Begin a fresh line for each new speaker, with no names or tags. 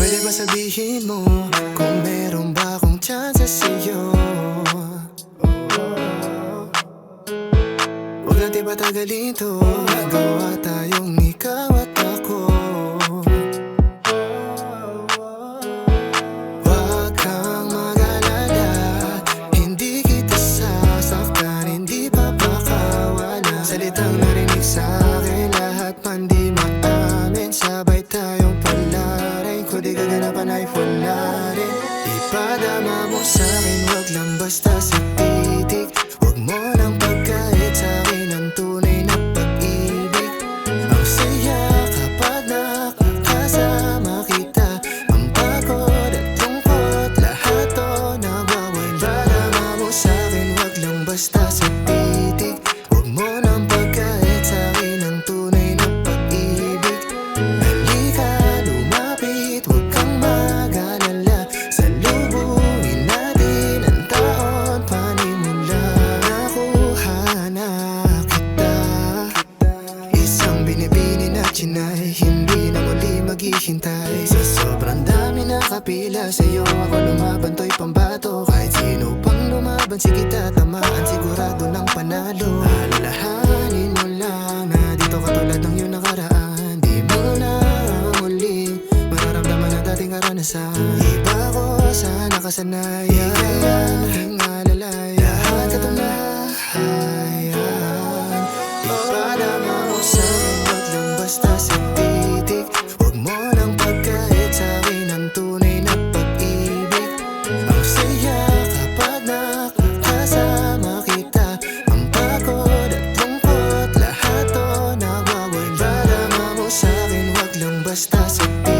Pwede ba sabihin mo kung meron ba akong chance sa'yo? Huwag natin patagalin to, nagawa tayong ikaw at ako. Huwag kang mag-alala, hindi kita sasaktan, hindi papakawala. Salitang narinig sa'kin, lahat man di maamin, sabay tayong palarin. Kung di kaganapan ay wala rin. Ipadama mo sa'kin, huwag lang basta sa titig. Huwag mo nang pagkait sa'kin ang tunay na pag-ibig. Ang saya kapag nakakasama kita, ang pagod at lungkot, lahat to nawawala. Ipadama mo sa'kin, huwag lang basta sa titig. Huwag mo nang pagkait sa'kin ang tunay na pag-ibig. Halika, lumapit, huwag kang mag-alala. Salubungin natin ang taon, panimula. Nakuha na kita, isang binibini na tsinay, hindi na muli maghihintay. Sa sobrang dami na kapila, sa'yo ako lumaban, to'y pambato. Kahit sino pang lumaban, sige tatamaan, sigurado ng panalo. Alalahanin mo lang na dito katulad ng iyong nakaraan. Di mo na muling mararamdaman ang dating karanasan. Iba ko sa nakasanayan, aking alalayan, lahat katunayan. Ipadama mo sa'kin, huwag lang basta sa titig. Huwag mo nang pagkait sa'kin ang tunay na pag-ibig. Ang saya kapag nakakasama kita, ang pagod at lungkot, lahat to nawawala. Ipadama mo sa'kin, huwag lang basta sa titig.